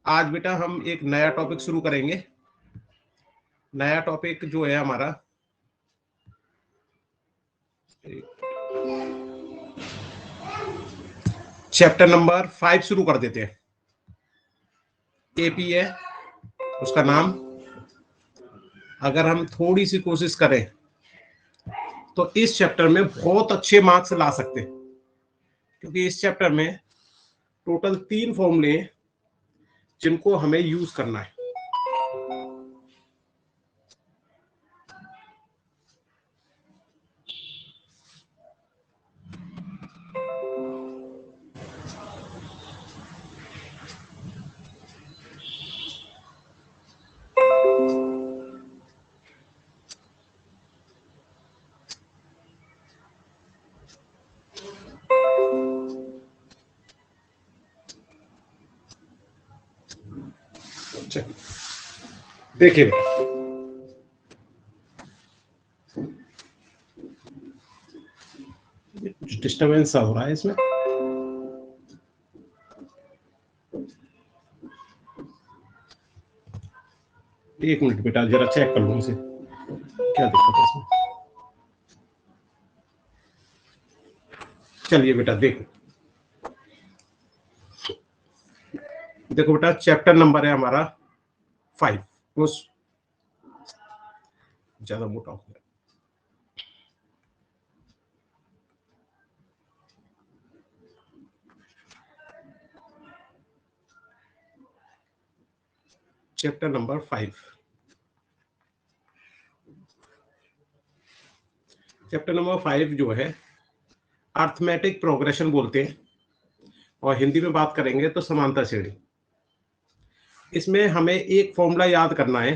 आज बेटा हम एक नया टॉपिक शुरू करेंगे। नया टॉपिक जो है हमारा, चैप्टर नंबर 5 शुरू कर देते हैं। एपी है उसका नाम। अगर हम थोड़ी सी कोशिश करें तो इस चैप्टर में बहुत अच्छे मार्क्स ला सकते हैं, क्योंकि इस चैप्टर में टोटल 3 फॉर्मूले जिनको हमें यूज करना है। देखिए कुछ डिस्टरबेंस हो रहा है इसमें। एक मिनट बेटा, जरा चेक कर लूं इसे, क्या दिक्कत है इसमें। चलिए बेटा देखो, देखो बेटा चैप्टर नंबर है हमारा 5। उस ज्यादा मोटा हो गया। चैप्टर नंबर 5, चैप्टर नंबर 5 जो है अर्थमेटिक प्रोग्रेशन बोलते हैं, और हिंदी में बात करेंगे तो समांतर श्रेणी। इसमें हमें एक फॉर्मूला याद करना है,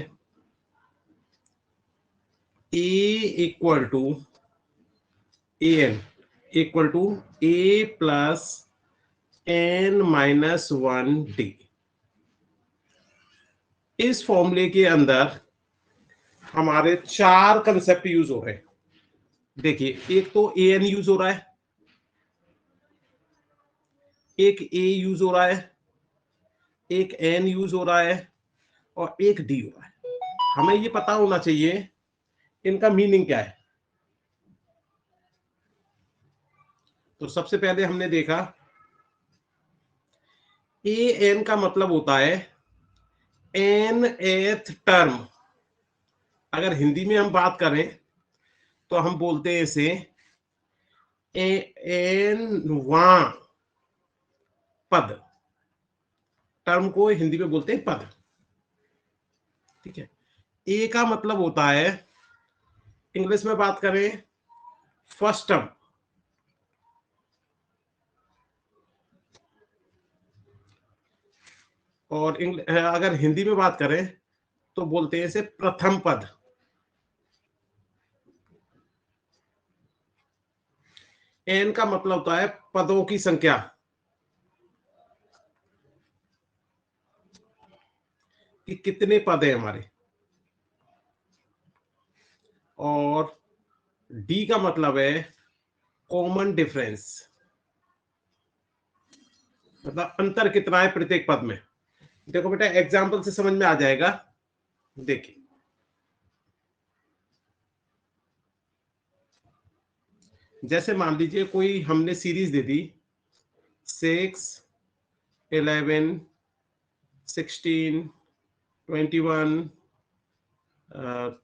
a equal to a n equal to a plus n minus 1 d. इस फॉर्मूले के अंदर हमारे 4 कंसेप्ट यूज हो रहे हैं। देखिए, एक तो ए एन यूज हो रहा है, एक ए यूज हो रहा है, एक एन यूज हो रहा है, और एक डी हो रहा है। हमें ये पता होना चाहिए इनका मीनिंग क्या है। तो सबसे पहले हमने देखा ए एन का मतलब होता है एन एथ टर्म। अगर हिंदी में हम बात करें तो हम बोलते हैं इसे एन वा पद। टर्म को हिंदी में बोलते हैं पद, ठीक है। ए का मतलब होता है, इंग्लिश में बात करें, फर्स्ट टर्म। और अगर हिंदी में बात करें तो बोलते हैं इसे प्रथम पद। एन का मतलब होता है पदों की संख्या, कि कितने पद है हमारे। और डी का मतलब है कॉमन डिफरेंस, मतलब अंतर कितना है प्रत्येक पद में। देखो बेटा एग्जाम्पल से समझ में आ जाएगा। देखिए, जैसे मान लीजिए कोई हमने सीरीज दे दी 6, 11, 16, 21,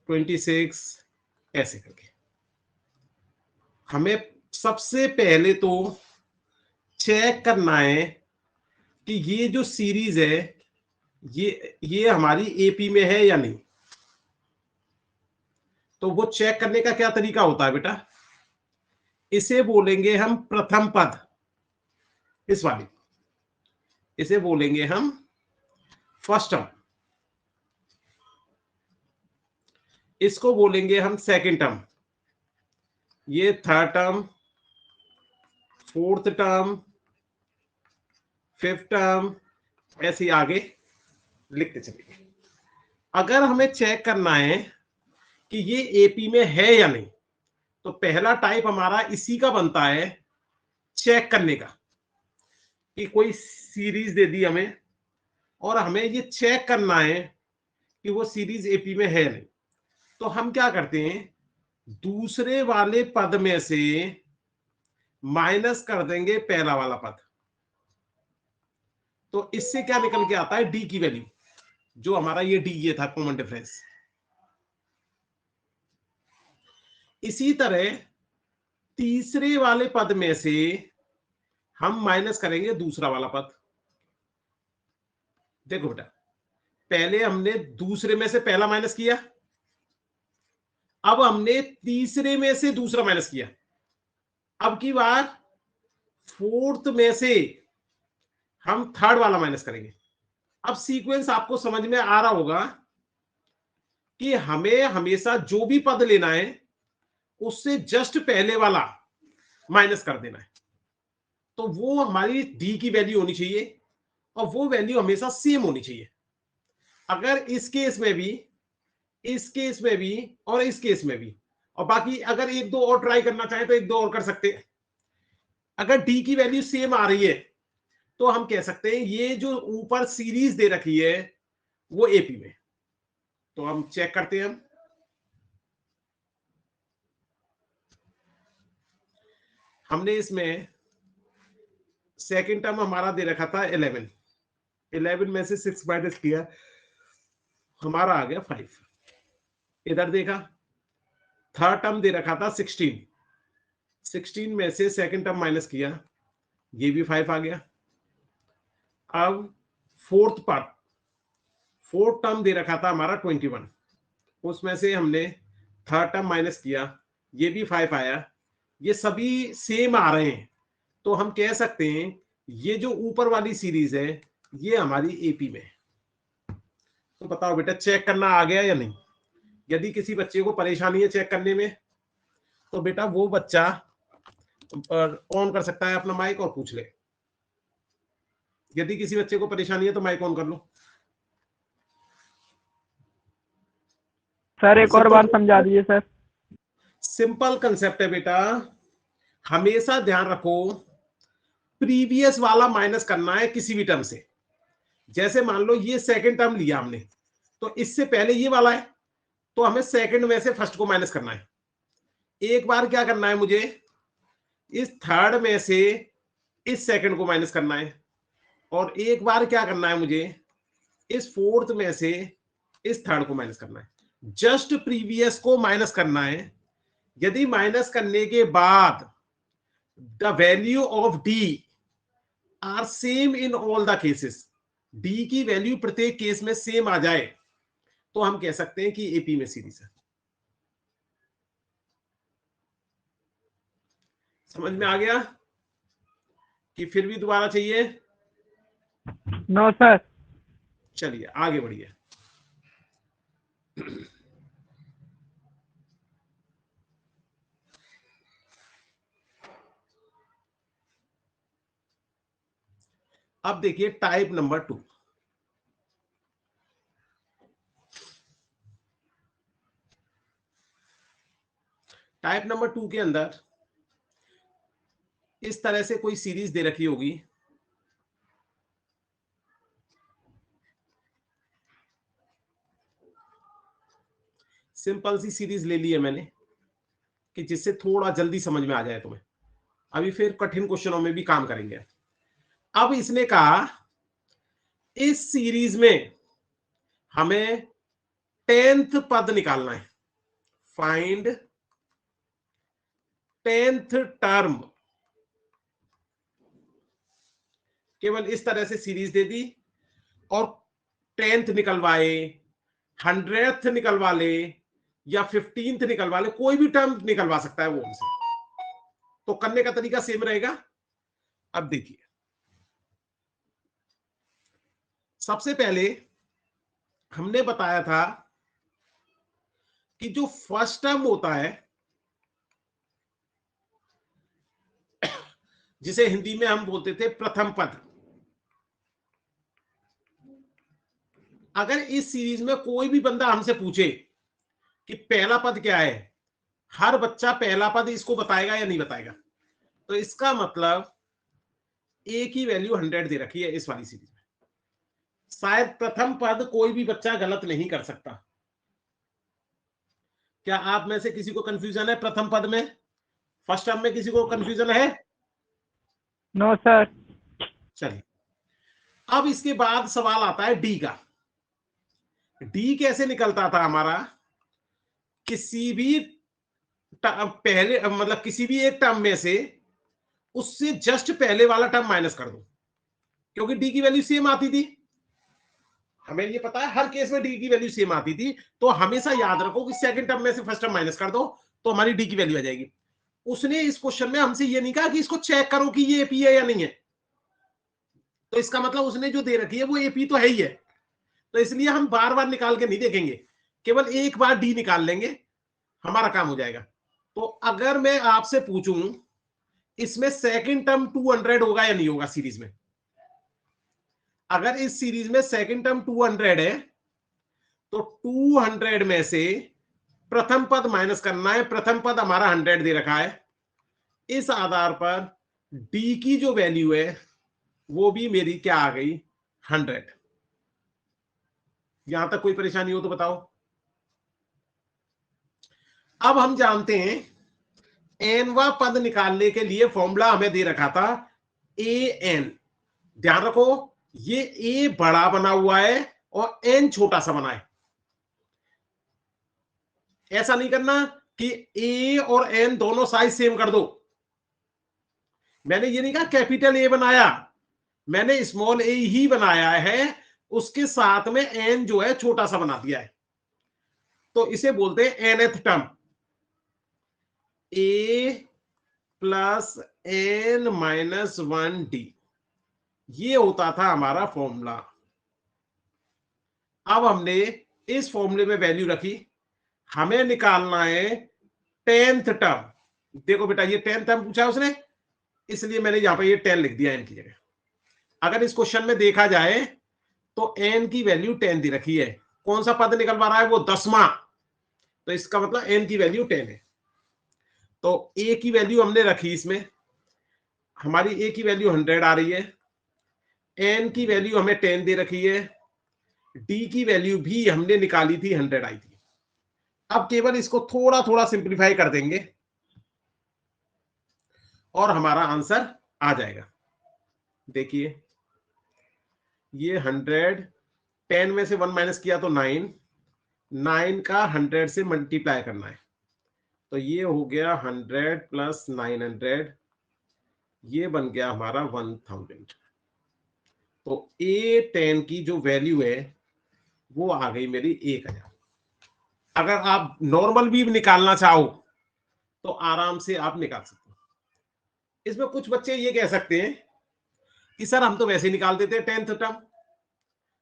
26, ऐसे करके। हमें सबसे पहले तो चेक करना है कि ये जो सीरीज है ये हमारी एपी में है या नहीं। तो वो चेक करने का क्या तरीका होता है बेटा, इसे बोलेंगे हम प्रथम पद। इस वाली इसे बोलेंगे हम फर्स्ट टर्म, इसको बोलेंगे हम सेकंड टर्म, ये third term, fourth term, fifth term, ऐसे आगे लिखते चलेंगे। अगर हमें चेक करना है कि ये एपी में है या नहीं, तो पहला टाइप हमारा इसी का बनता है, चेक करने का। कि कोई सीरीज दे दी हमें और हमें ये चेक करना है कि वो सीरीज एपी में है नहीं, तो हम क्या करते हैं, दूसरे वाले पद में से माइनस कर देंगे पहला वाला पद। तो इससे क्या निकल के आता है, डी की वैल्यू, जो हमारा ये था कॉमन डिफरेंस। इसी तरह तीसरे वाले पद में से हम माइनस करेंगे दूसरा वाला पद। देखो बेटा, पहले हमने दूसरे में से पहला माइनस किया, अब हमने तीसरे में से दूसरा माइनस किया, अब की बार फोर्थ में से हम थर्ड वाला माइनस करेंगे। अब सीक्वेंस आपको समझ में आ रहा होगा कि हमें हमेशा जो भी पद लेना है उससे जस्ट पहले वाला माइनस कर देना है, तो वो हमारी डी की वैल्यू होनी चाहिए और वो वैल्यू हमेशा सेम होनी चाहिए। अगर इस केस में भी, इस केस में भी और इस केस में भी, और बाकी अगर एक दो और ट्राई करना चाहे तो एक दो और कर सकते हैं। अगर डी की वैल्यू सेम आ रही है तो हम कह सकते हैं ये जो ऊपर सीरीज दे रखी है वो एपी में। तो हम चेक करते हैं, हमने इसमें सेकंड टर्म हमारा दे रखा था 11 में से 6 माइनस किया, हमारा आ गया 5। इधर देखा, थर्ड टर्म दे रखा था 16 में से सेकंड टर्म माइनस किया, ये भी 5 आ गया। अब फोर्थ टर्म दे रखा था हमारा 21, उसमें से हमने थर्ड टर्म माइनस किया, ये भी 5 आया। ये सभी सेम आ रहे हैं, तो हम कह सकते हैं ये जो ऊपर वाली सीरीज है ये हमारी एपी में है। तो बताओ बेटा, चेक करना आ गया या नहीं? यदि किसी बच्चे को परेशानी है चेक करने में तो बेटा वो बच्चा ऑन कर सकता है अपना माइक और पूछ ले। यदि किसी बच्चे को परेशानी है तो माइक ऑन कर लो। सर एक और बार समझा दीजिए सर। सिंपल कंसेप्ट है बेटा, हमेशा ध्यान रखो प्रीवियस वाला माइनस करना है किसी भी टर्म से। जैसे मान लो ये सेकंड टर्म लिया हमने, तो इससे पहले ये वाला है, तो हमें सेकंड में से फर्स्ट को माइनस करना है। एक बार क्या करना है मुझे, इस थर्ड में से इस सेकंड को माइनस करना है, और एक बार क्या करना है मुझे, इस फोर्थ में से इस थर्ड को माइनस करना है। जस्ट प्रीवियस को माइनस करना है। यदि माइनस करने के बाद the value of D R same in all the cases, D की वैल्यू प्रत्येक केस में सेम आ जाए तो हम कह सकते हैं कि एपी में सीरीज है। समझ में आ गया कि फिर भी दोबारा चाहिए? No sir. चलिए आगे बढ़िए। अब देखिए टाइप नंबर 2। टाइप नंबर 2 के अंदर इस तरह से कोई सीरीज दे रखी होगी, सिंपल सी सीरीज ले ली है मैंने कि जिससे थोड़ा जल्दी समझ में आ जाए तुम्हें। अभी फिर कठिन क्वेश्चनों में भी काम करेंगे। अब इसने कहा इस सीरीज में हमें 10th पद निकालना है, फाइंड 10th टर्म। केवल इस तरह से सीरीज दे दी और 10th निकलवाए, 100th निकलवा ले या 15th निकलवा ले, कोई भी टर्म निकलवा सकता है वो हमसे। तो करने का तरीका सेम रहेगा। अब देखिए, सबसे पहले हमने बताया था कि जो फर्स्ट टर्म होता है जिसे हिंदी में हम बोलते थे प्रथम पद, अगर इस सीरीज में कोई भी बंदा हमसे पूछे कि पहला पद क्या है, हर बच्चा पहला पद इसको बताएगा या नहीं बताएगा। तो इसका मतलब ए की वैल्यू 100 दे रखी है इस वाली सीरीज में, शायद प्रथम पद कोई भी बच्चा गलत नहीं कर सकता। क्या आप में से किसी को कंफ्यूजन है प्रथम पद में? फर्स्ट टर्म में किसी को कंफ्यूजन है? No sir. चलिए, अब इसके बाद सवाल आता है डी का। डी कैसे निकलता था हमारा? किसी भी पहले मतलब किसी भी एक टर्म में से उससे जस्ट पहले वाला टर्म माइनस कर दो, क्योंकि डी की वैल्यू सेम आती थी। हमें ये पता है हर केस में डी की वैल्यू सेम आती थी, तो हमेशा याद रखो कि सेकंड टर्म में से फर्स्ट टर्म माइनस कर दो तो हमारी डी की वैल्यू आ जाएगी। उसने इस क्वेश्चन में हमसे ये नहीं कहा कि इसको चेक करो कि ये एपी है या नहीं है, तो इसका मतलब उसने जो दे रखी है वो एपी तो है ही है, तो इसलिए हम बार बार निकाल के नहीं देखेंगे, केवल एक बार डी निकाल लेंगे, हमारा काम हो जाएगा। तो अगर मैं आपसे पूछूं इसमें सेकंड टर्म 200 होगा या नहीं होगा सीरीज में? अगर इस सीरीज में सेकंड टर्म 200 है तो 200 में से प्रथम पद माइनस करना है। प्रथम पद हमारा 100 दे रखा है, इस आधार पर डी की जो वैल्यू है वो भी मेरी क्या आ गई? 100। यहां तक कोई परेशानी हो तो बताओ। अब हम जानते हैं एनवा पद निकालने के लिए फॉर्मूला हमें दे रखा था ए एन। ध्यान रखो ये ए बड़ा बना हुआ है और एन छोटा सा बना है। ऐसा नहीं करना कि ए और एन दोनों साइज सेम कर दो। मैंने ये नहीं कहा कैपिटल ए बनाया, मैंने स्मॉल ए ही बनाया है, उसके साथ में एन जो है छोटा सा बना दिया है, तो इसे बोलते हैं एनथ टर्म। ए प्लस एन माइनस 1 डी, ये होता था हमारा फॉर्मूला। अब हमने इस फॉर्मूले में वैल्यू रखी, हमें निकालना है 10th टर्म। देखो बेटा ये 10th टर्म पूछा उसने, इसलिए मैंने यहां पर ये 10 लिख दिया एन की जगह। अगर इस क्वेश्चन में देखा जाए तो एन की वैल्यू 10 दी रखी है, कौन सा पद निकलवा रहा है? वो 10वां, तो इसका मतलब एन की वैल्यू 10 है। तो ए की वैल्यू हमने रखी, इसमें हमारी ए की वैल्यू 100 आ रही है, एन की वैल्यू हमें 10 दे रखी है, डी की वैल्यू भी हमने निकाली थी 100 आई थी। अब केवल इसको थोड़ा थोड़ा सिंप्लीफाई कर देंगे और हमारा आंसर आ जाएगा। देखिए ये 100, 10 में से 1 माइनस किया तो 9, 9 का 100 से मल्टीप्लाई करना है, तो ये हो गया 100 प्लस 900, ये बन गया हमारा 1000। तो A10 की जो वैल्यू है वो आ गई मेरी 1000। अगर आप नॉर्मल भी निकालना चाहो तो आराम से आप निकाल सकते हो। इसमें कुछ बच्चे ये कह सकते हैं कि सर हम तो वैसे निकाल देते हैं 10th टर्म।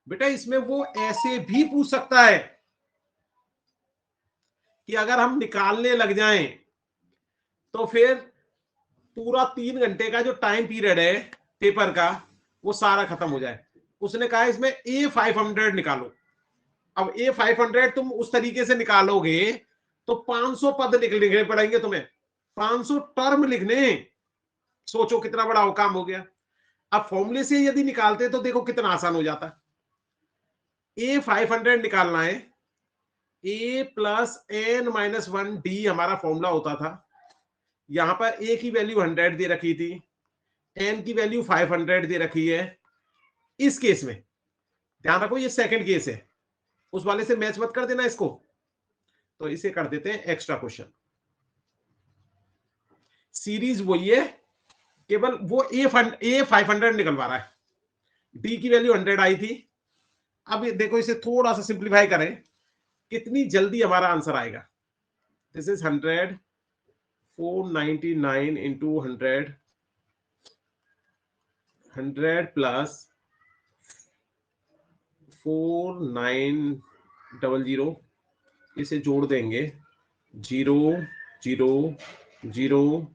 बेटा इसमें वो ऐसे भी पूछ सकता है कि अगर हम निकालने लग जाएं तो फिर पूरा 3 घंटे का जो टाइम पीरियड है पेपर का वो सारा खत्म हो जाए। उसने कहा इसमें A500 निकालो। अब A500 तुम उस तरीके से निकालोगे तो 500 पद लिखने पड़ेंगे तुम्हें, 500 टर्म लिखने। सोचो कितना बड़ा काम हो गया। अब फॉर्मूले से यदि निकालते तो देखो कितना आसान हो जाता। A500 निकालना है, ए प्लस एन माइनस 1 डी हमारा फॉर्मूला होता था। यहां पर ए की वैल्यू 100 दे रखी थी, एन की वैल्यू 500 दे रखी है। इस केस में ध्यान रखो ये सेकंड केस है, उस वाले से मैच मत कर देना इसको, तो इसे कर देते हैं एक्स्ट्रा क्वेश्चन। सीरीज वही है, केवल वो A500 निकलवा रहा है, डी की वैल्यू 100 आई थी। अब देखो इसे थोड़ा सा सिंप्लीफाई करें, कितनी जल्दी हमारा आंसर आएगा। दिस इज 100, 499 इंटू 100, 100 प्लस 4900, इसे जोड़ देंगे 00005,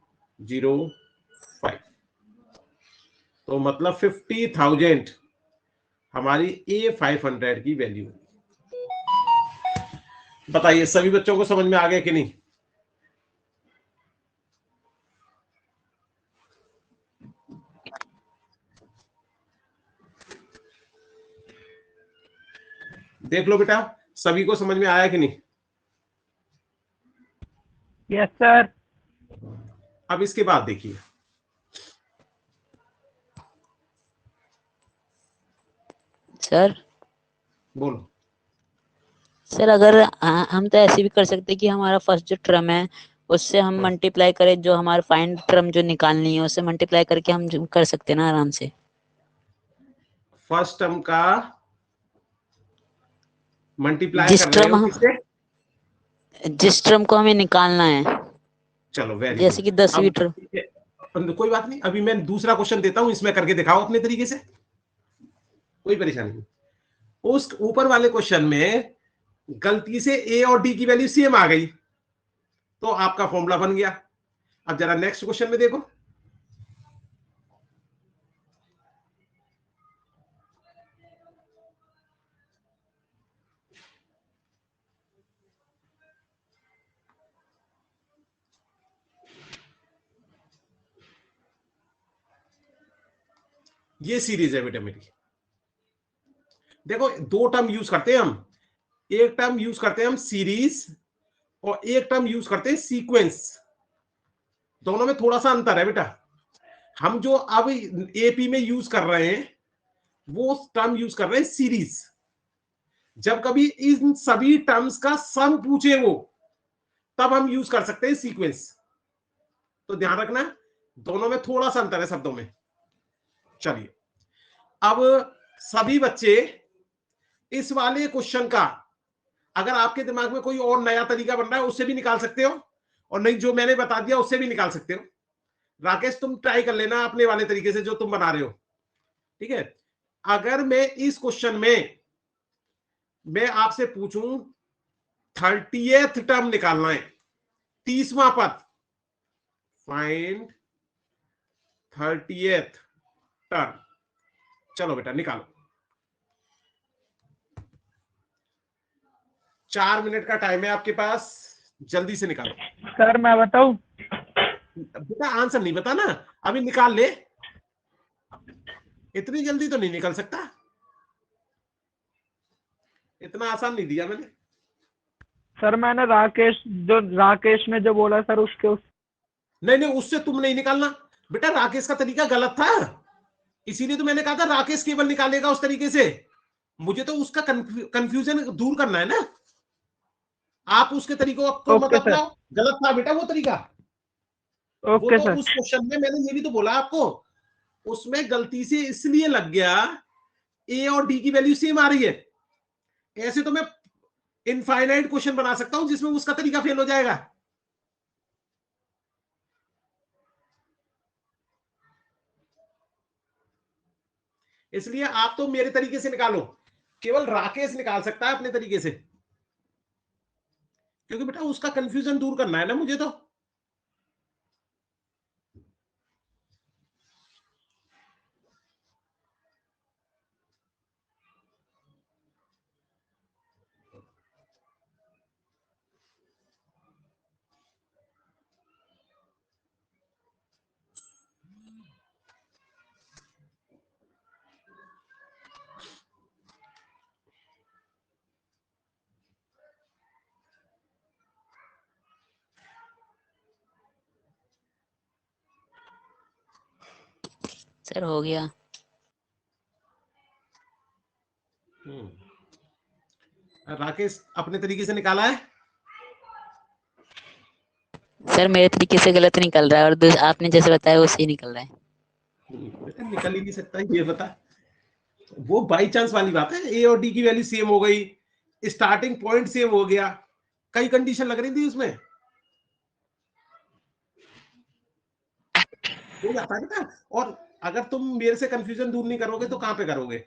तो मतलब 50,000 हमारी A500 की वैल्यू। बताइए सभी बच्चों को समझ में आ गया कि नहीं? देख लो बेटा, सभी को समझ में आया कि नहीं? Yes sir. अब इसके बाद देखिए, सर बोलो। सर अगर हम तो ऐसे भी कर सकते हैं कि हमारा फर्स्ट जो टर्म है उससे हम मल्टीप्लाई करें, जो हमारा फाइनल टर्म जो निकालनी है उससे मल्टीप्लाई करके हम जो कर सकते हैं ना आराम से। फर्स्ट टर्म का मल्टीप्लाई जिस कर रहे टर्म हो हम किससे? जिस टर्म को हमें निकालना है, चलो वेरी जैसे गुड। कि 10वीं टर्म। अब कोई बात नहीं, अभी मैं दूसरा क्वेश्चन देता हूं, इसमें करके दिखाओ अपने तरीके से, कोई परेशानी नहीं। उस ऊपर वाले क्वेश्चन में गलती से ए और डी की वैल्यू सेम आ गई तो आपका फॉर्मूला बन गया। अब जरा नेक्स्ट क्वेश्चन में देखो, ये सीरीज है बेटा मेरी। देखो दो टर्म यूज करते हैं हम, एक टर्म यूज करते हैं हम सीरीज और एक टर्म यूज करते हैं सीक्वेंस। दोनों में थोड़ा सा अंतर है बेटा। हम जो अब एपी में यूज कर रहे हैं वो टर्म यूज कर रहे हैं सीरीज। जब कभी इन सभी टर्म्स का सम पूछे वो, तब हम यूज कर सकते हैं सीक्वेंस। तो ध्यान रखना, दोनों में थोड़ा सा अंतर है शब्दों में। चलिए, अब सभी बच्चे इस वाले क्वेश्चन का, अगर आपके दिमाग में कोई और नया तरीका बन रहा है उससे भी निकाल सकते हो, और नहीं जो मैंने बता दिया उससे भी निकाल सकते हो। राकेश तुम ट्राई कर लेना अपने वाले तरीके से जो तुम बना रहे हो, ठीक है? अगर मैं इस क्वेश्चन में मैं आपसे पूछूं 30th टर्म निकालना है, 30वां पद, फाइंड 30th टर्म। चलो बेटा निकालो, 4 मिनट का टाइम है आपके पास, जल्दी से निकालो। सर मैं बताऊं? बेटा आंसर नहीं बताना, अभी निकाल ले, इतनी जल्दी तो नहीं निकल सकता, इतना आसान नहीं दिया मैंने। सर मैंने राकेश ने जो बोला सर उसके नहीं नहीं, उससे तुम नहीं निकालना बेटा, राकेश का तरीका गलत था, इसीलिए तो मैंने कहा था राकेश केवल निकालेगा उस तरीके से। मुझे तो उसका कंफ्यूजन दूर करना है ना, आप उसके तरीकों को मत ओके सर। अपनाओ, गलत था बेटा वो तरीका। वो ओके तो सर। उस क्वेश्चन में मैंने ये भी तो बोला आपको, उसमें गलती से इसलिए लग गया ए और डी की वैल्यू सेम आ रही है। ऐसे तो मैं इनफाइनाइट क्वेश्चन बना सकता हूं जिसमें उसका तरीका फेल हो जाएगा। इसलिए आप तो मेरे तरीके से निकालो, केवल राकेश निकाल सकता है अपने तरीके से, क्योंकि बेटा उसका कंफ्यूजन दूर करना है ना मुझे तो। सर हो गया। राकेश अपने तरीके से निकाला है। सर मेरे तरीके से गलत निकल रहा है और आपने जैसे बताया वो सही निकल रहा है। बेटा निकल ही नहीं सकता ये बता, वो बाई चांस वाली बात है। ए और डी की वैल्यू सेम हो गई, स्टार्टिंग पॉइंट सेम हो गया, कई कंडीशन लग रही थी उसमें, हो जाता है बेटा। और अगर तुम मेरे से कंफ्यूजन दूर नहीं करोगे तो कहां पे करोगे?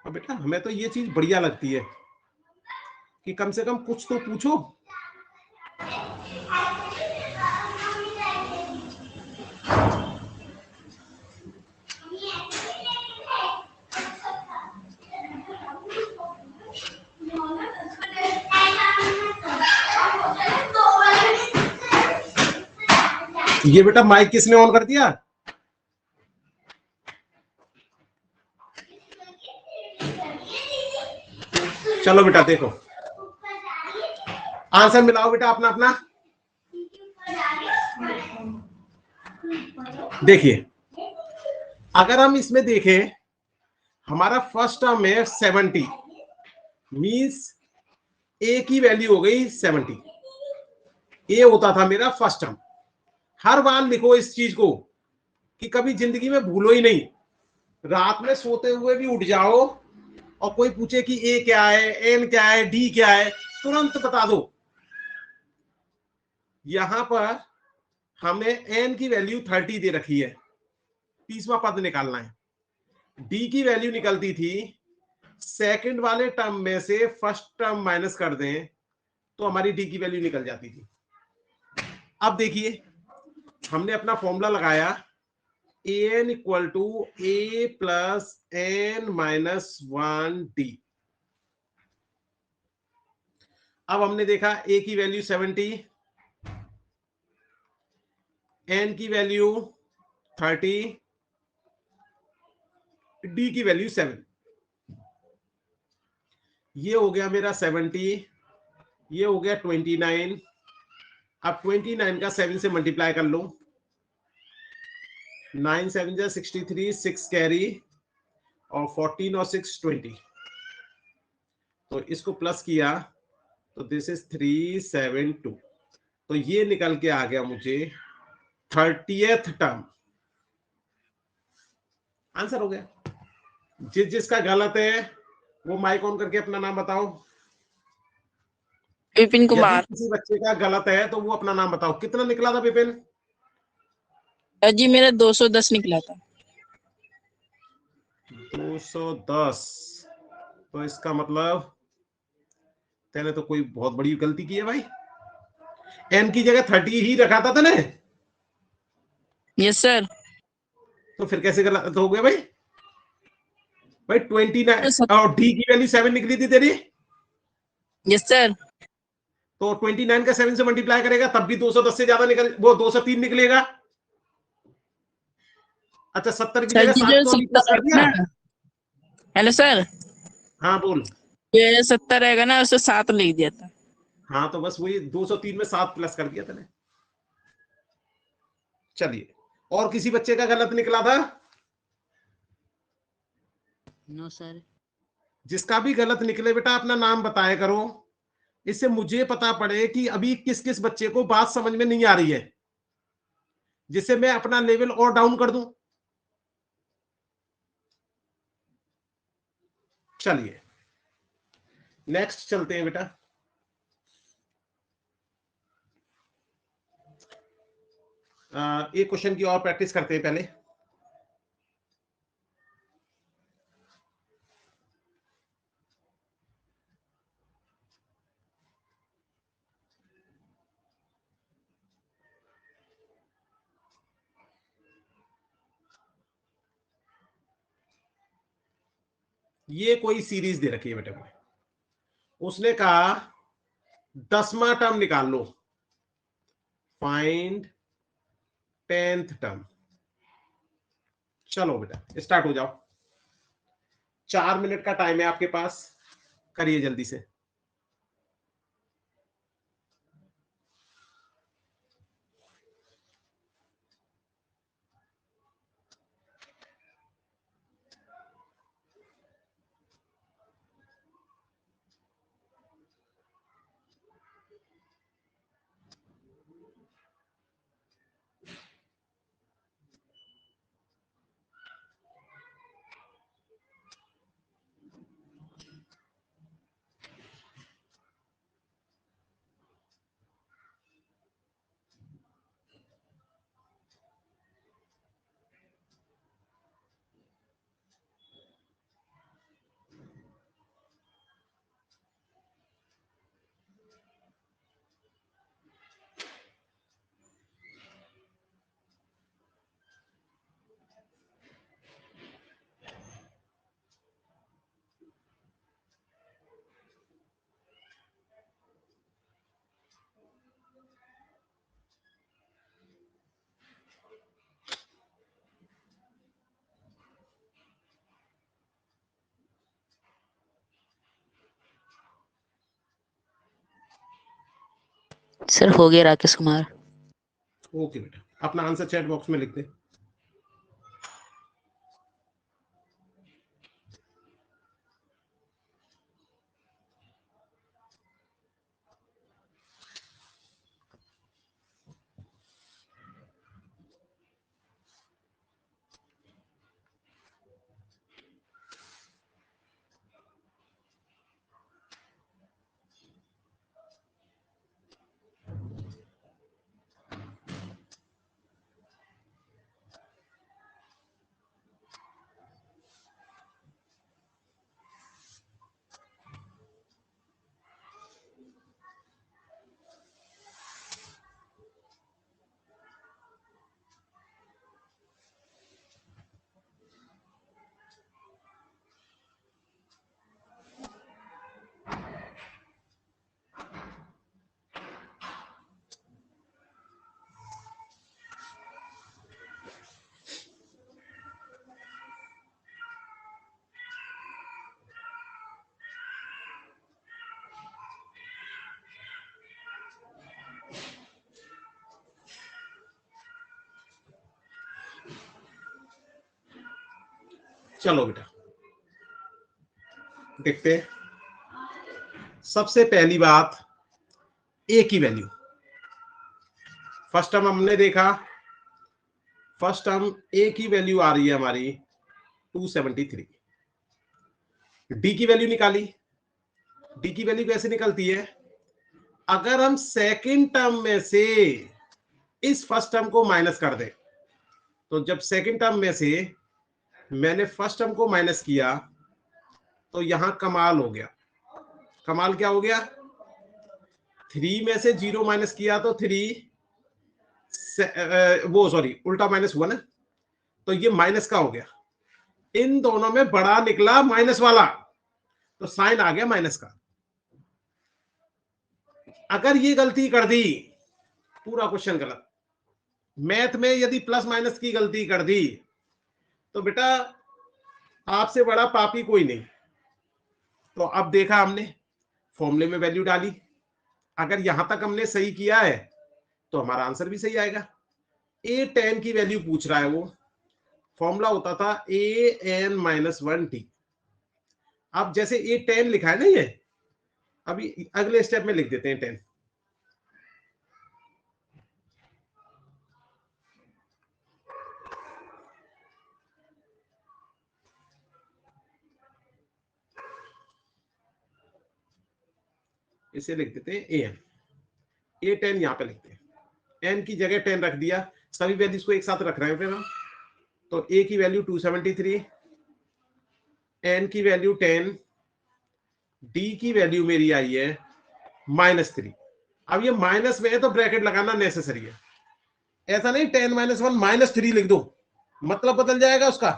और बेटा हमें तो ये चीज बढ़िया लगती है कि कम से कम कुछ तो पूछो। ये बेटा माइक किसने ऑन कर दिया? चलो बेटा देखो, आंसर मिलाओ बेटा अपना अपना। देखिए अगर हम इसमें देखें, हमारा फर्स्ट टर्म है 70, मींस ए की वैल्यू हो गई 70। ये होता था मेरा फर्स्ट टर्म। हर बार लिखो इस चीज को कि कभी जिंदगी में भूलो ही नहीं। रात में सोते हुए भी उठ जाओ और कोई पूछे कि ए क्या है, एन क्या है, डी क्या है, तुरंत बता दो। यहां पर हमें एन की वैल्यू 30 दे रखी है, 30वां पद निकालना है। डी की वैल्यू निकलती थी, सेकंड वाले टर्म में से फर्स्ट टर्म माइनस कर दें तो हमारी डी की वैल्यू निकल जाती थी। अब देखिए हमने अपना फॉर्मूला लगाया, an equal to a plus n minus 1 d. अब हमने देखा ए की वैल्यू 70, एन की वैल्यू 30, डी की वैल्यू 7। ये हो गया मेरा 70, ये हो गया 29। अब 29 का 7 से मल्टीप्लाई कर लो, 9 7 जा 63, 6 कैरी और 14 और 6 20। तो इसको प्लस किया तो दिस इज 372। तो ये निकल के आ गया मुझे 30th टर्म। आंसर हो गया। जिसका गलत है वो माइक ऑन करके अपना नाम बताओ। विपिन यदि कुमार। किसी बच्चे का गलत है तो वो अपना नाम बताओ। कितना निकला था विपिन? जी मेरा 210 निकला था। 210। तो इसका मतलब तेने तो कोई बहुत बड़ी गलती की है भाई। एन की जगह 30 ही रखा था ना। Yes sir. तो फिर कैसे गलत हो गया भाई? भाई 29 और डी की वैल्यू 7 निकली थी तेरी। Yes sir. तो 29 का 7 से मल्टीप्लाई करेगा तब भी 210 से ज्यादा निकल, वो 203 निकलेगा। अच्छा 70 की सर जगह जी 7 जो तो अभी प्लस 70 कर दिया। ना, हेलो सर, हाँ बोल। ये 70 रहेगा ना, उससे 7 लिख दिया था। हाँ तो बस वही 203 में 7 प्लस कर दिया तूने। चलिए, और किसी बच्चे का गलत निकला था? No sir. जिसका भी गलत निकले बेटा अपना नाम बताया करो, इससे मुझे पता पड़े कि अभी किस किस बच्चे को बात समझ में नहीं आ रही है, जिससे मैं अपना लेवल और डाउन कर दूं। चलिए नेक्स्ट चलते हैं बेटा। एक क्वेश्चन की और प्रैक्टिस करते हैं पहले। ये कोई सीरीज दे रखी है बेटा को, उसने कहा 10वां टर्म निकाल लो, फाइंड 10th टर्म। चलो बेटा स्टार्ट हो जाओ, 4 मिनट का टाइम है आपके पास, करिए जल्दी से। सर हो गया राकेश कुमार। ओके बेटा, अपना आंसर चैट बॉक्स में लिख दे। चलो बेटा देखते हैं। सबसे पहली बात, ए की वैल्यू। फर्स्ट टर्म हमने देखा, फर्स्ट टर्म ए की वैल्यू आ रही है हमारी 273। डी की वैल्यू निकाली। डी की वैल्यू कैसे निकलती है? अगर हम सेकंड टर्म में से इस फर्स्ट टर्म को माइनस कर दें, तो जब सेकंड टर्म में से मैंने फर्स्ट टर्म को माइनस किया तो यहां कमाल हो गया। कमाल क्या हो गया? 3 में से 0 माइनस किया तो 3 वो सॉरी उल्टा माइनस हुआ ना, तो ये माइनस का हो गया। इन दोनों में बड़ा निकला माइनस वाला, तो साइन आ गया माइनस का। अगर ये गलती कर दी, पूरा क्वेश्चन गलत। मैथ में यदि प्लस माइनस की गलती कर दी तो बेटा आपसे बड़ा पापी कोई नहीं। तो अब देखा हमने, फॉर्मूले में वैल्यू डाली, अगर यहां तक हमने सही किया है तो हमारा आंसर भी सही आएगा। ए tan की वैल्यू पूछ रहा है, वो फॉर्मूला होता था an-1t। अब जैसे ए tan लिखा है ना, ये अभी अगले स्टेप में लिख देते हैं tan। इसे लिख देते हैं an। ए tan यहां पे लिखते हैं, n की जगह 10 रख दिया। सभी वैल्यूज को एक साथ रख रहे हैं फिर हम। तो a की वैल्यू 273, n की वैल्यू 10, d की वैल्यू मेरी आई है -3। अब ये माइनस में है तो ब्रैकेट लगाना नेसेसरी है। ऐसा नहीं 10 - 1 -3 लिख दो, मतलब बदल जाएगा उसका।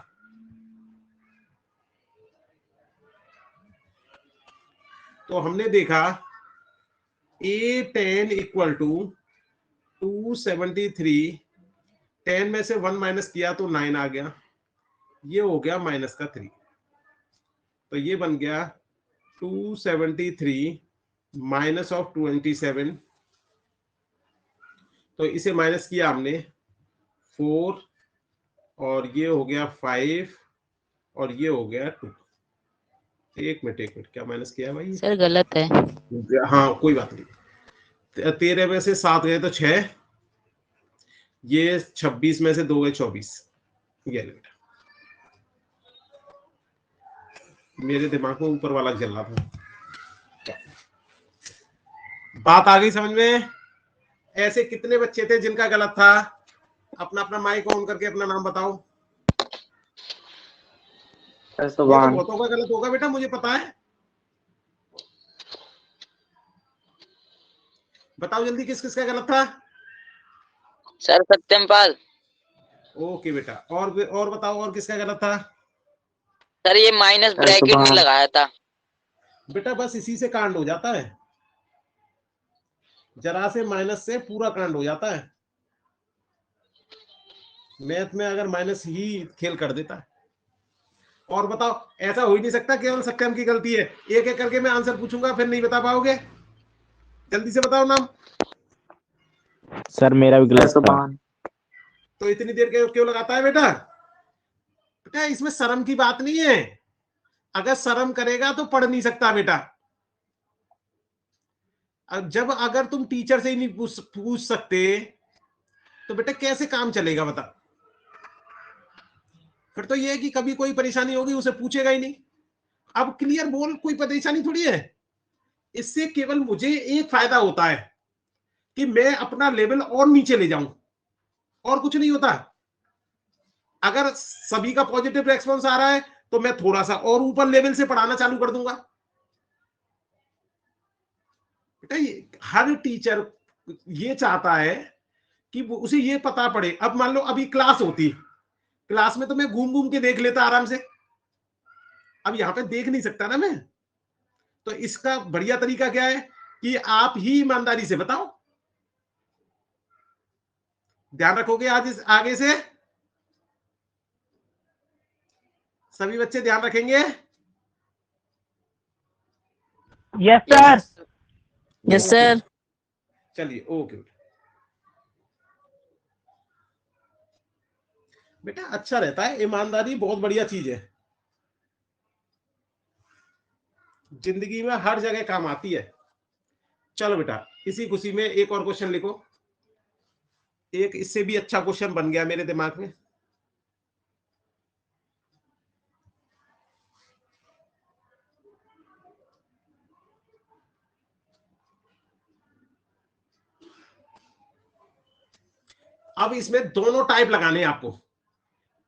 तो हमने देखा a tan इक्वल टू 273, 10 में से 1 माइनस किया तो 9 आ गया, ये हो गया -3। तो ये बन गया 273 -27। तो इसे माइनस किया हमने 4, और ये हो गया 5, और ये हो गया 2। एक मिनट, क्या माइनस किया भाई? सर गलत है। हाँ कोई बात नहीं। 13 में से 7 गए तो 6, ये 26 में से 2 गए 24। ये बेटा मेरे दिमाग में ऊपर वाला चल रहा था। बात आ गई समझ में? ऐसे कितने बच्चे थे जिनका गलत था? अपना अपना माइक ऑन करके अपना नाम बताओ। ये तो बहुतों का गलत होगा बेटा, मुझे पता है। बताओ जल्दी, किस किस का गलत था? सर सत्यमपाल। ओके बेटा, और बताओ, और किसका गलत था? सर ये माइनस ब्रैकेट में लगाया था। बेटा बस इसी से कांड हो जाता है, जरा से माइनस से पूरा कांड हो जाता है। मैथ में अगर माइनस ही खेल कर देता है। और बताओ, ऐसा हो ही नहीं सकता केवल सत्यम की गलती है। एक एक करके मैं आंसर पूछूंगा, फिर नहीं बता पाओगे। जल्दी से बताओ नाम। सर मेरा भी गलत था। सुभान। तो इतनी देर क्यों लगाता है बेटा? बेटा इसमें शर्म की बात नहीं है। अगर शर्म करेगा तो पढ़ नहीं सकता बेटा। जब अगर तुम टीचर से ही नहीं पूछ सकते तो बेटा कैसे काम चलेगा बता? फिर तो ये है कि कभी कोई परेशानी होगी उसे पूछेगा ही नहीं। अब क्लियर बोल, कोई परेशानी थोड़ी है। इससे केवल मुझे एक फायदा होता है कि मैं अपना लेवल और नीचे ले जाऊं, और कुछ नहीं होता। अगर सभी का पॉजिटिव रेस्पॉन्स आ रहा है तो मैं थोड़ा सा और ऊपर लेवल से पढ़ाना चालू कर दूंगा। बेटा हर टीचर ये चाहता है कि उसे ये पता पड़े। अब मान लो अभी क्लास होती, क्लास में तो मैं घूम घूम के देख लेता आराम से। अब यहां पे देख नहीं सकता ना मैं। तो इसका बढ़िया तरीका क्या है कि आप ही ईमानदारी से बताओ। ध्यान रखोगे आज आगे से? सभी बच्चे ध्यान रखेंगे? Yes sir. Yes sir. चलिए ओके बेटा, अच्छा रहता है। ईमानदारी बहुत बढ़िया चीज है, जिंदगी में हर जगह काम आती है। चलो बेटा, इसी खुशी में एक और क्वेश्चन लिखो। एक इससे भी अच्छा क्वेश्चन बन गया मेरे दिमाग में। अब इसमें दोनों टाइप लगाने हैं आपको।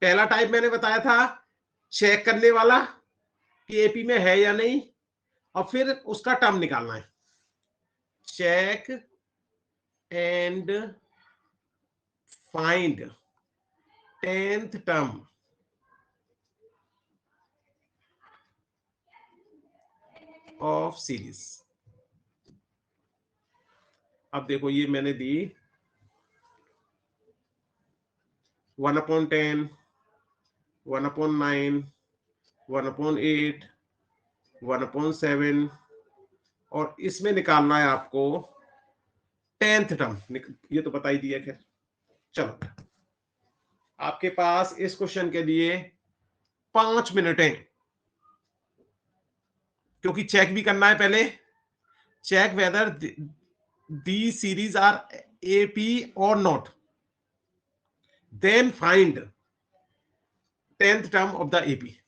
पहला टाइप मैंने बताया था चेक करने वाला कि एपी में है या नहीं, और फिर उसका टर्म निकालना है। Check and find 10th term of series. अब देखो ये मैंने दी 1/10, 1/9, 1/8, 1/7, और इसमें निकालना है आपको 10th टर्म। ये तो बता ही दिया। खैर चलो, आपके पास इस क्वेश्चन के लिए 5 मिनट है, क्योंकि चेक भी करना है पहले। Check whether the series are AP और not, then find 10th term of the AP.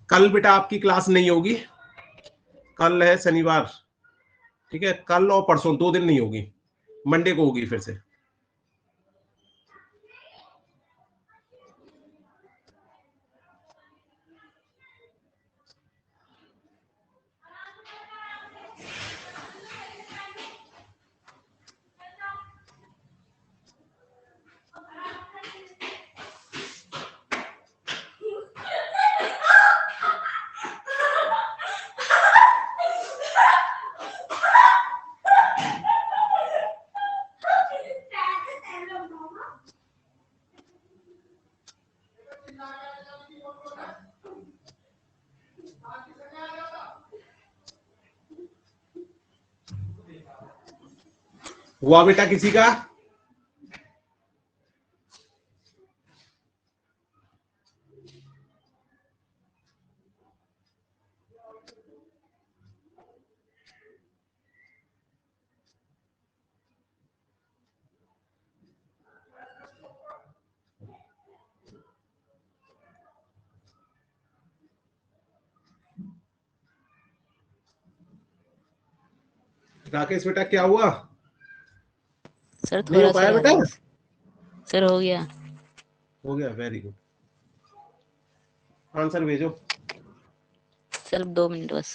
कल बेटा आपकी क्लास नहीं होगी, कल है शनिवार, ठीक है? कल और परसों 2 दिन नहीं होगी, मंडे को होगी फिर से। हुआ बेटा किसी का? राकेश बेटा क्या हुआ? सर नहीं थोड़ा हो सा पाया याद है बेटा? बस। सर हो गया। हो गया, वेरी गुड। आंसर भेजो। सर 2 मिनट बस।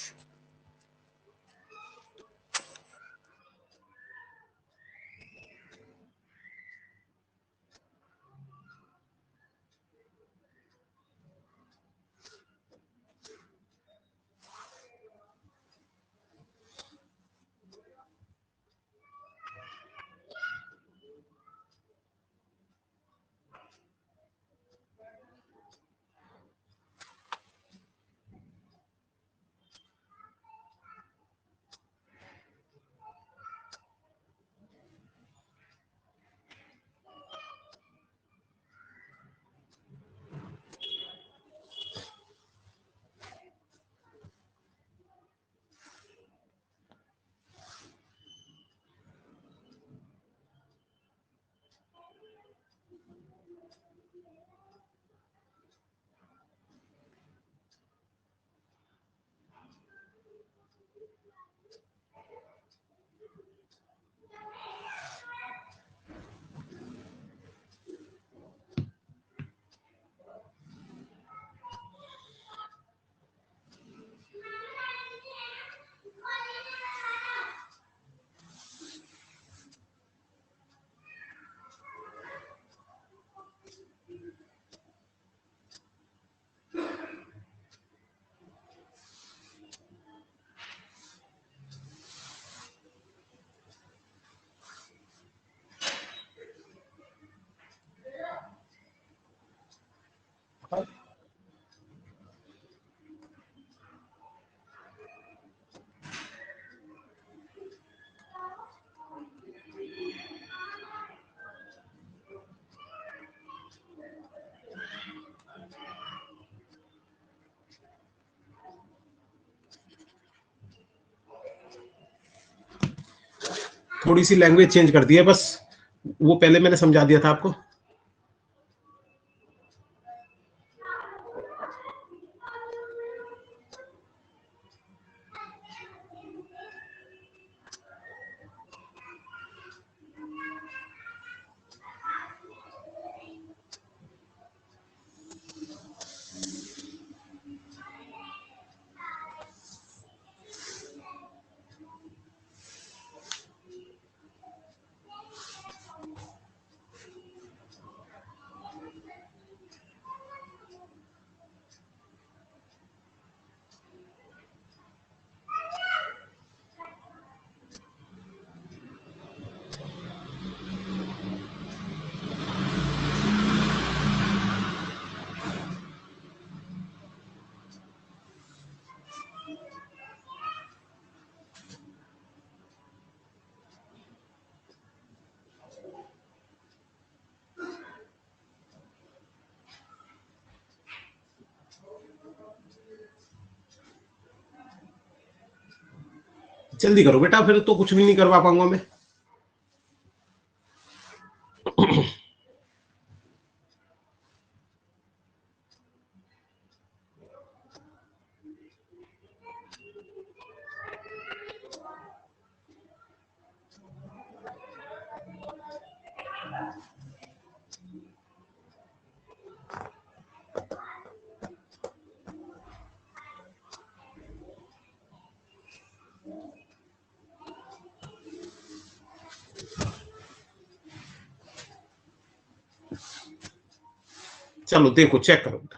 थोड़ी सी लैंग्वेज चेंज कर दी है बस, वो पहले मैंने समझा दिया था आपको। जल्दी करो बेटा, फिर तो कुछ भी नहीं करवा पाऊंगा मैं। चलो देखो, चेक करो बेटा।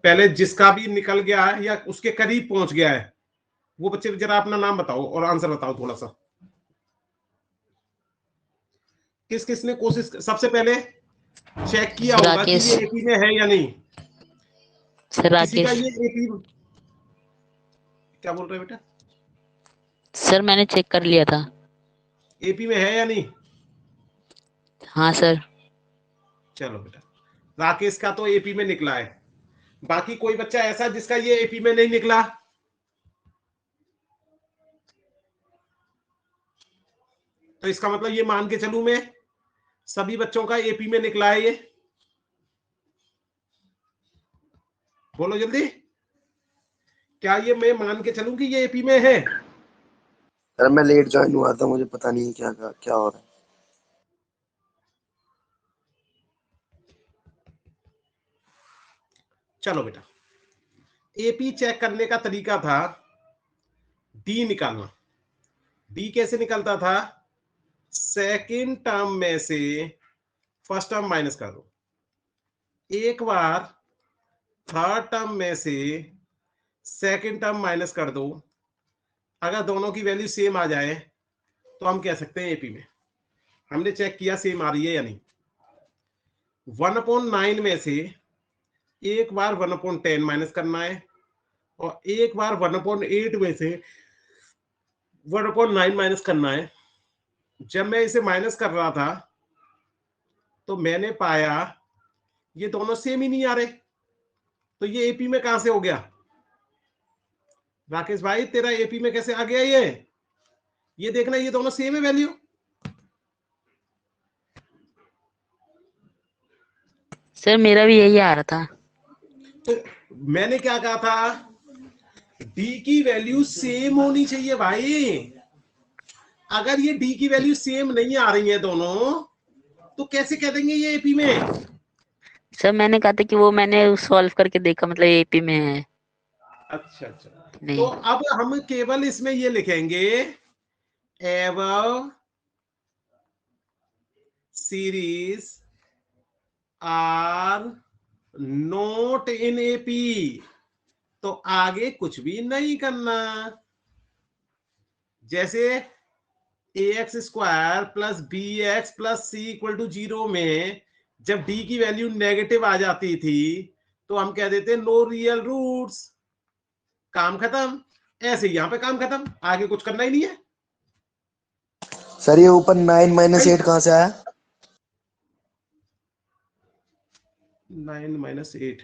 पहले जिसका भी निकल गया है या उसके करीब पहुंच गया है, वो बच्चे जरा अपना नाम बताओ और आंसर बताओ थोड़ा सा। किस किसने कोशिश सबसे पहले चेक किया सर होगा कि राकेश। ये एपी में है या नहीं? सर किसी का राकेश। ये एपी, क्या बोल रहे बेटा? सर मैंने चेक कर लिया था। एपी में है या नहीं? हाँ सर। चलो बेटा, राकेश का तो एपी में निकला है। बाकी कोई बच्चा ऐसा जिसका ये एपी में नहीं निकला? तो इसका मतलब ये मान के चलूं मैं सभी बच्चों का एपी में निकला है ये? बोलो जल्दी, क्या ये मैं मान के चलूं कि ये एपी में है? सर मैं लेट ज्वाइन हुआ था, मुझे पता नहीं क्या क्या हो रहा है। चलो बेटा, एपी चेक करने का तरीका था डी निकालना। डी कैसे निकलता था? सेकंड टर्म में से फर्स्ट टर्म माइनस कर दो, एक बार थर्ड टर्म में से सेकंड टर्म माइनस कर दो। अगर दोनों की वैल्यू सेम आ जाए तो हम कह सकते हैं एपी में। हमने चेक किया सेम आ रही है या नहीं। 1/9 में से एक बार 1/10 माइनस करना है और एक बार 1/8 में से 1/9 माइनस करना है। जब मैं इसे माइनस कर रहा था तो मैंने पाया ये दोनों सेम ही नहीं आ रहे, तो ये एपी में कहां से हो गया? राकेश भाई तेरा एपी में कैसे आ गया? ये देखना, ये दोनों सेम है वैल्यू। सर मेरा भी यही आ रहा था। तो मैंने क्या कहा था? डी की वैल्यू सेम होनी चाहिए भाई। अगर ये डी की वैल्यू सेम नहीं आ रही है दोनों, तो कैसे कह देंगे ये एपी में? सर मैंने कहा था कि वो मैंने सॉल्व करके देखा, मतलब एपी में है अच्छा अच्छा। कि तो नहीं। अब हम केवल इसमें ये लिखेंगे above series are not in AP। तो आगे कुछ भी नहीं करना। जैसे ax² plus bx plus c equal to 0 में जब d की वैल्यू नेगेटिव आ जाती थी तो हम कह देते नो रियल रूट्स, काम खत्म। ऐसे यहां पे काम खत्म, आगे कुछ करना ही नहीं है। सर ये ऊपर 9 - 8 कहाँ से आया? 9 - 8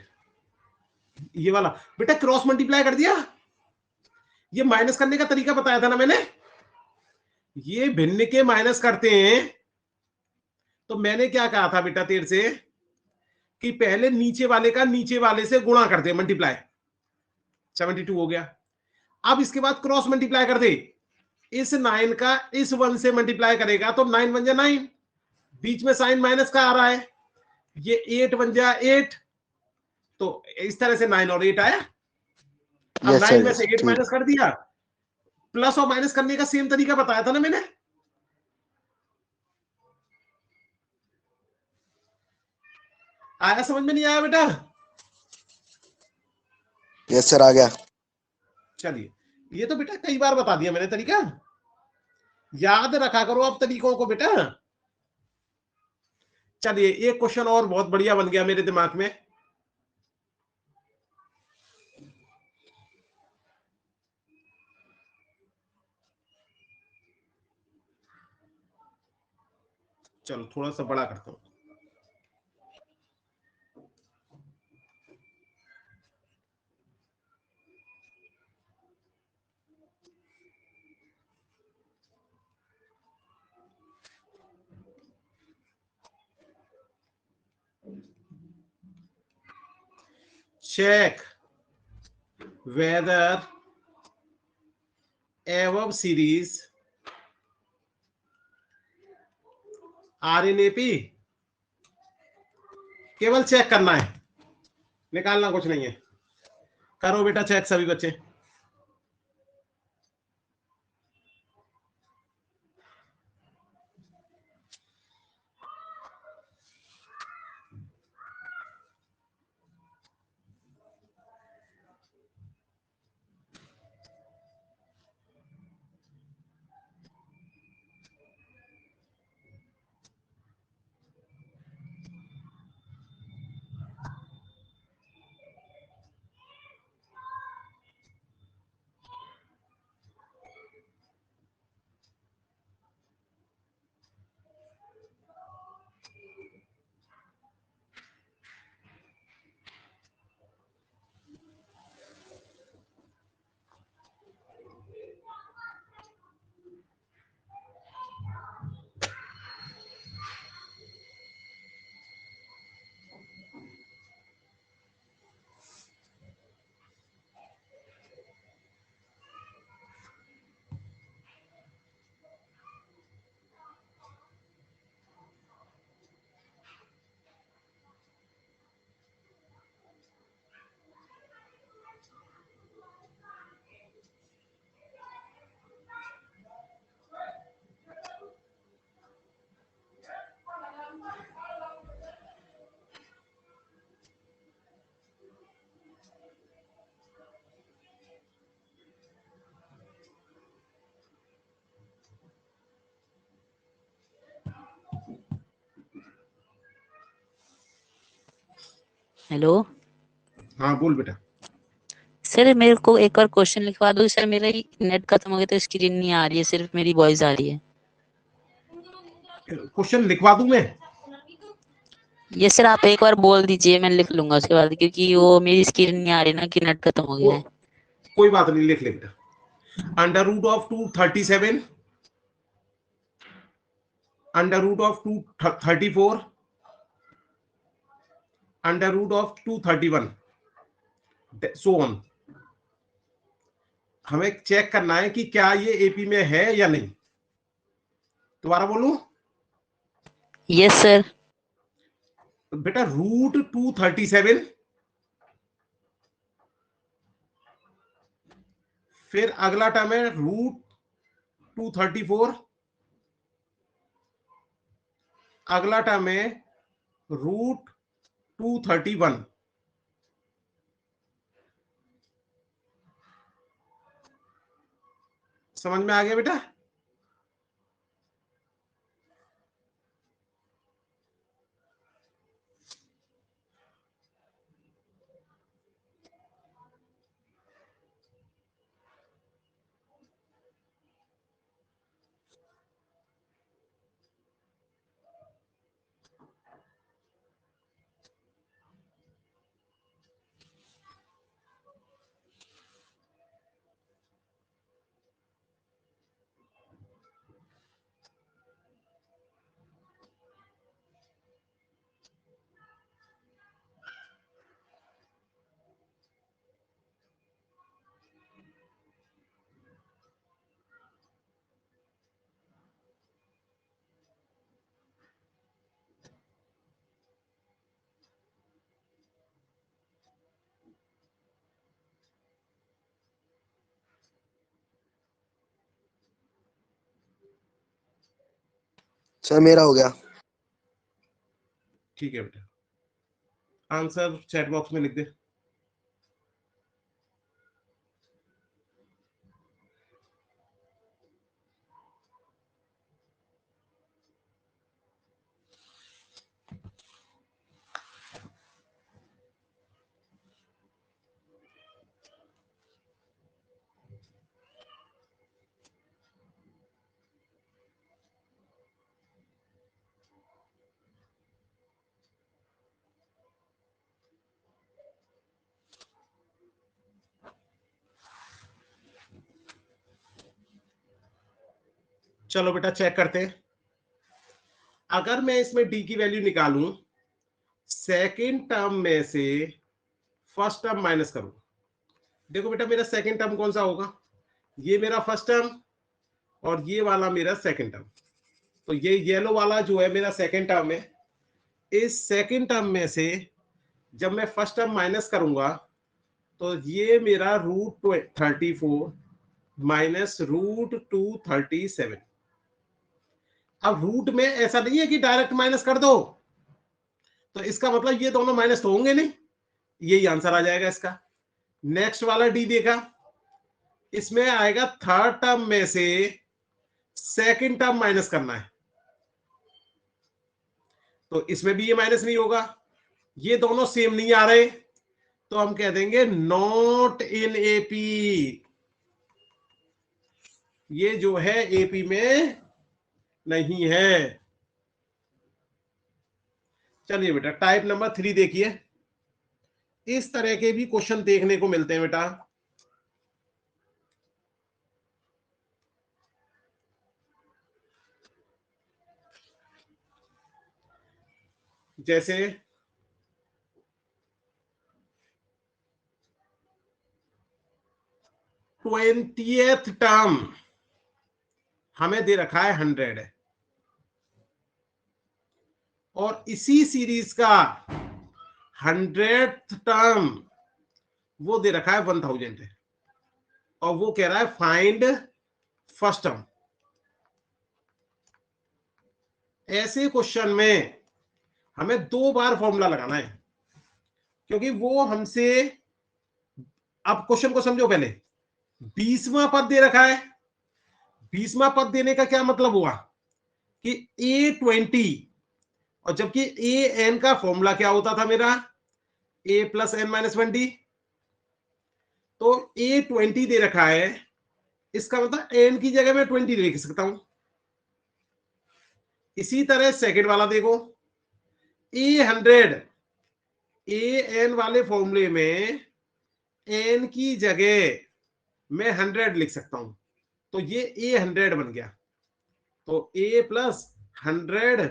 ये वाला बेटा क्रॉस मल्टीप्लाई कर दिया। ये माइनस करने का तरीका बताया था ना मैंने। ये भिन्न के माइनस करते हैं तो मैंने क्या कहा था बेटा तेरे से कि पहले नीचे वाले का नीचे वाले से गुणा कर दे, मल्टीप्लाई। 72 हो गया। अब इसके बाद क्रॉस मल्टीप्लाई कर दे। इस 9 का इस 1 से मल्टीप्लाई करेगा तो 9 बन जा 9, बीच में साइन माइनस का आ रहा है, ये 8 बन जा 8। तो इस तरह से 9 और 8 आया। अब यस 9 सर, में से यस 8 ठीक। माइनस कर दिया। प्लस और माइनस करने का सेम तरीका बताया था ना मैंने। आया समझ में? नहीं आया बेटा? यस सर आ गया। चलिए, ये तो बेटा कई बार बता दिया मैंने तरीका, याद रखा करो अब तरीकों को बेटा। चलिए, एक क्वेश्चन और बहुत बढ़िया बन गया मेरे दिमाग में। चलो थोड़ा सा बड़ा करता हूं। check whether above series are in AP। केवल चेक करना है, निकालना कुछ नहीं है। करो बेटा चेक सभी बच्चे। हेलो हाँ बोल बेटा। सर, मेरे को एक और क्वेश्चन लिखवा दो सर, मेरा नेट खत्म हो गया तो स्क्रीन नहीं आ रही है, सिर्फ मेरी वॉइस आ रही है। क्वेश्चन लिखवा दूं मैं? ये सर आप एक बार बोल दीजिए, मैं लिख लूंगा उसके बाद, क्योंकि वो मेरी स्क्रीन नहीं आ रही ना कि नेट खत्म हो गया है। कोई बात नहीं, लिख ले बेटा। Under root of 237, under root of 234, under root of 231, so on. हमें चेक करना है कि क्या ये एपी में है या नहीं। दोबारा बोलूं? Yes sir. बेटा रूट 237, फिर अगला टर्म है रूट 234, अगला टर्म है रूट 231। समझ में आ गया बेटा? सर मेरा हो गया। ठीक है बेटा, आंसर चैट बॉक्स में लिख दे। चलो बेटा चेक करते हैं। अगर मैं इसमें डी की वैल्यू निकालूं, सेकेंड टर्म में से फर्स्ट टर्म माइनस करूं। देखो बेटा मेरा सेकेंड टर्म कौन सा होगा? ये मेरा फर्स्ट टर्म और ये वाला मेरा सेकेंड टर्म। तो ये येलो वाला जो है मेरा सेकेंड टर्म है। इस सेकेंड टर्म में से जब मैं फर्स्ट टर्म माइनस करूंगा तो ये मेरा रूट 34 माइनस रूट 237। अब रूट में ऐसा नहीं है कि डायरेक्ट माइनस कर दो, तो इसका मतलब ये दोनों माइनस तो होंगे नहीं, यही आंसर आ जाएगा इसका। नेक्स्ट वाला डी देखा, इसमें आएगा थर्ड टर्म में से सेकंड टर्म माइनस करना है, तो इसमें भी ये माइनस नहीं होगा। ये दोनों सेम नहीं आ रहे तो हम कह देंगे नॉट इन एपी। ये जो है एपी में नहीं है। चलिए बेटा टाइप नंबर 3 देखिए। इस तरह के भी क्वेश्चन देखने को मिलते हैं बेटा। जैसे 20th टर्म हमें दे रखा है 100 है, और इसी सीरीज का 100th टर्म वो दे रखा है 1000 है, और वो कह रहा है फाइंड फर्स्ट टर्म। ऐसे क्वेश्चन में हमें 2 बार फॉर्मूला लगाना है, क्योंकि वो हमसे, अब क्वेश्चन को समझो पहले। 20वां पद दे रखा है। 20वां पद देने का क्या मतलब हुआ कि A20, और जबकि ए एन का फॉर्मूला क्या होता था मेरा, ए प्लस एन माइनस 1 डी। तो ए 20 दे रखा है, इसका मतलब एन की जगह मैं 20 लिख सकता हूं। इसी तरह सेकंड वाला देखो, ए 100, ए एन वाले फॉर्मूले में एन की जगह मैं 100 लिख सकता हूं, तो ये ए 100 बन गया। तो ए प्लस 100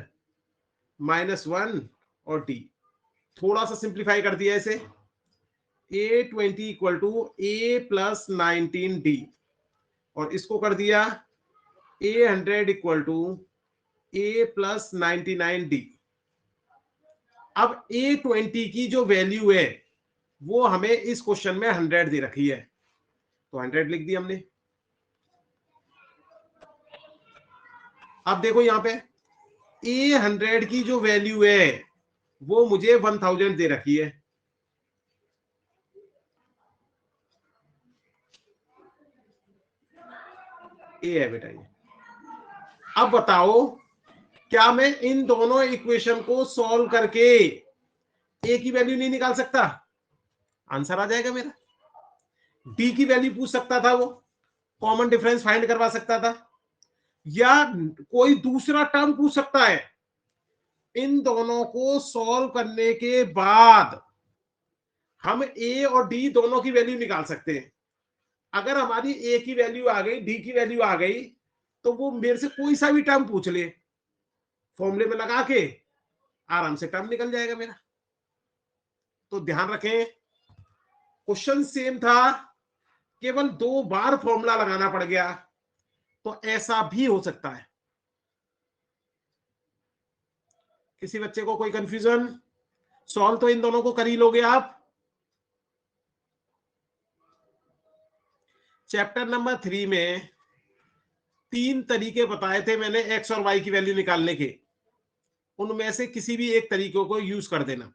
माइनस 1 और डी, थोड़ा सा सिंप्लीफाई कर दिया इसे, a 20 equal to a plus 19 d, और इसको कर दिया a 100 equal to a plus 99 d. अब ए 20 की जो वैल्यू है वो हमें इस क्वेश्चन में 100 दे रखी है, तो 100 लिख दिया हमने। अब देखो यहां पे ए 100 की जो वैल्यू है वो मुझे 1000 दे रखी है। ए है बेटा ये। अब बताओ, क्या मैं इन दोनों इक्वेशन को सॉल्व करके ए की वैल्यू नहीं निकाल सकता? आंसर आ जाएगा मेरा। डी की वैल्यू पूछ सकता था, वो कॉमन डिफरेंस फाइंड करवा सकता था, या कोई दूसरा टर्म पूछ सकता है। इन दोनों को सॉल्व करने के बाद हम ए और डी दोनों की वैल्यू निकाल सकते हैं। अगर हमारी ए की वैल्यू आ गई, डी की वैल्यू आ गई, तो वो मेरे से कोई सा भी टर्म पूछ ले, फॉर्मूले में लगा के आराम से टर्म निकल जाएगा मेरा। तो ध्यान रखें, क्वेश्चन सेम था, केवल 2 बार फॉर्मूला लगाना पड़ गया, तो ऐसा भी हो सकता है। किसी बच्चे को कोई कंफ्यूजन? सॉल्व तो इन दोनों को कर ही लोगे आप। चैप्टर नंबर 3 में 3 तरीके बताए थे मैंने एक्स और वाई की वैल्यू निकालने के, उनमें से किसी भी एक तरीके को यूज कर देना।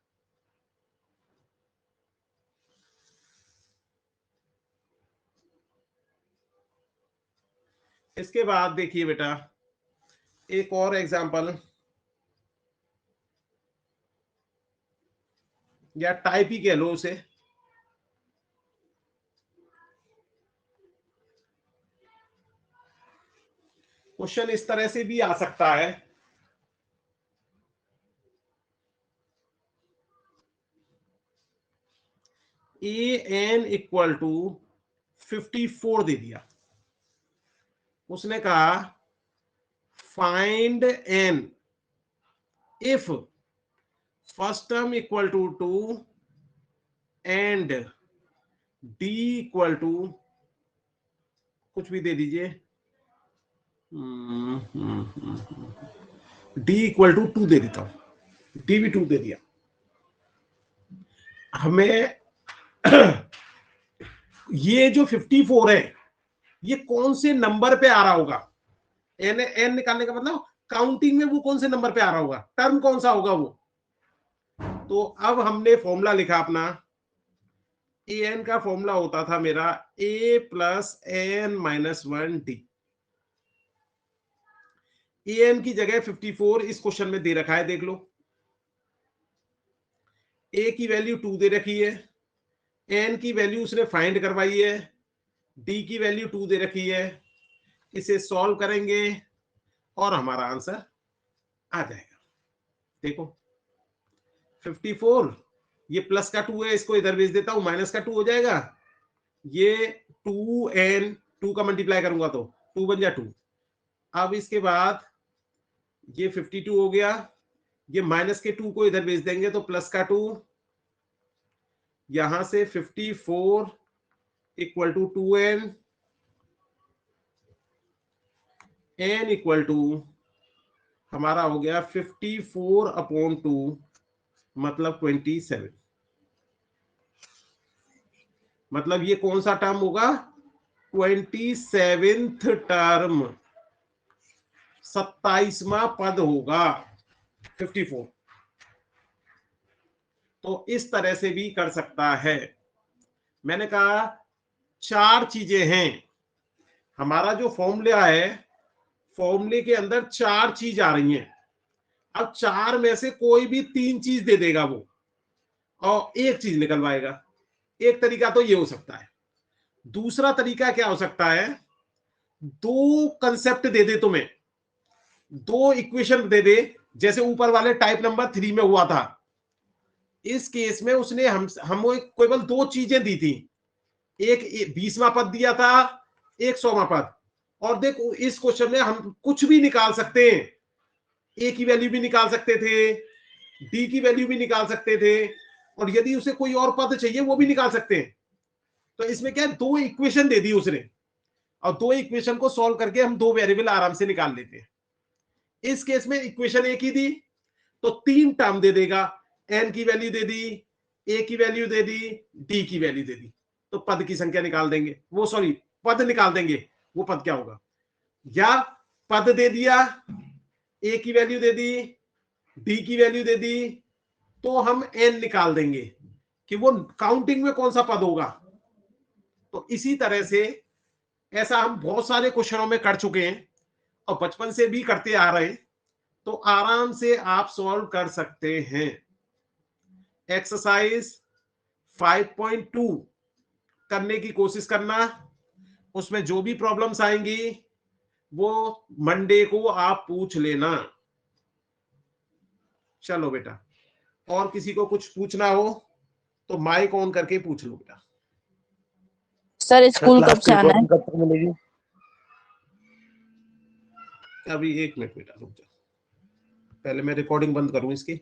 इसके बाद देखिए बेटा, एक और एग्जांपल, या टाइप ही कह लो उसे। क्वेश्चन इस तरह से भी आ सकता है, ए एन इक्वल टू 54 दे दिया, उसने कहा find n if first term equal to 2 and d equal to, कुछ भी दे दीजिए, डी इक्वल टू 2 दे देता हूं, डी भी 2 दे दिया। हमें ये जो 54 है ये कौन से नंबर पे आ रहा होगा? एन एन निकालने का मतलब काउंटिंग में वो कौन से नंबर पे आ रहा होगा, टर्म कौन सा होगा वो। तो अब हमने फॉर्मूला लिखा अपना, ए एन का फॉर्मूला होता था मेरा ए plus n minus 1 D. A N की जगह 54 इस क्वेश्चन में दे रखा है, देख लो। ए की वैल्यू 2 दे रखी है, एन की वैल्यू उसने फाइंड करवाई है, डी की वैल्यू 2 दे रखी है। इसे सॉल्व करेंगे और हमारा आंसर आ जाएगा। देखो 54, ये प्लस का 2 है, इसको इधर भेज देता हूं, माइनस का 2 हो जाएगा। ये 2n, 2 का मल्टीप्लाई करूंगा तो 2 बन जा 2। अब इसके बाद ये 52 हो गया, ये माइनस के 2 को इधर भेज देंगे तो प्लस का 2, यहां से 54 equal to 2n, n equal to हमारा हो गया 54/2 मतलब 27। मतलब ये कौन सा टर्म होगा? 27th टर्म, 27वां पद होगा 54। तो इस तरह से भी कर सकता है। मैंने कहा 4 चीजें हैं, हमारा जो फॉर्मूला है, फॉर्मूले के अंदर 4 चीज आ रही हैं। अब 4 में से कोई भी 3 चीज दे देगा वो, और एक चीज निकलवाएगा। एक तरीका तो ये हो सकता है। दूसरा तरीका क्या हो सकता है, दो कंसेप्ट दे दे तुम्हें, दो इक्वेशन दे दे, जैसे ऊपर वाले टाइप नंबर 3 में हुआ था। इस केस में उसने हमको केवल दो चीजें दी थी, एक 20वां पद दिया था, एक 100वां पद। और देखो इस क्वेश्चन में हम कुछ भी निकाल सकते हैं, ए की वैल्यू भी निकाल सकते थे, डी की वैल्यू भी निकाल सकते थे, और यदि उसे कोई और पद चाहिए वो भी निकाल सकते हैं। तो इसमें क्या है, दो इक्वेशन दे दी उसने, और दो इक्वेशन को सॉल्व करके हम दो वेरिएबल आराम से निकाल लेते हैं। इस केस में इक्वेशन एक ही दी तो 3 टर्म दे देगा, एन की वैल्यू दे दी, ए की वैल्यू दे दी, डी की वैल्यू दे दी, तो पद की संख्या निकाल देंगे, वो सॉरी पद निकाल देंगे, वो पद क्या होगा। या पद दे दिया, ए की वैल्यू दे दी, डी की वैल्यू दे दी, तो हम एन निकाल देंगे कि वो काउंटिंग में कौन सा पद होगा। तो इसी तरह से ऐसा हम बहुत सारे क्वेश्चनों में कर चुके हैं और बचपन से भी करते आ रहे हैं, तो आराम से आप सॉल्व कर सकते हैं। एक्सरसाइज 5.2 करने की कोशिश करना, उसमें जो भी प्रॉब्लम्स आएंगी वो मंडे को आप पूछ लेना। चलो बेटा, और किसी को कुछ पूछना हो तो माइक ऑन करके पूछ लो बेटा। सर स्कूल कब क्लास से की आना है? रिकॉर्डिंग कब तक मिलेगी? अभी 1 मिनट बेटा रुक जाओ, पहले मैं रिकॉर्डिंग बंद करूं इसकी।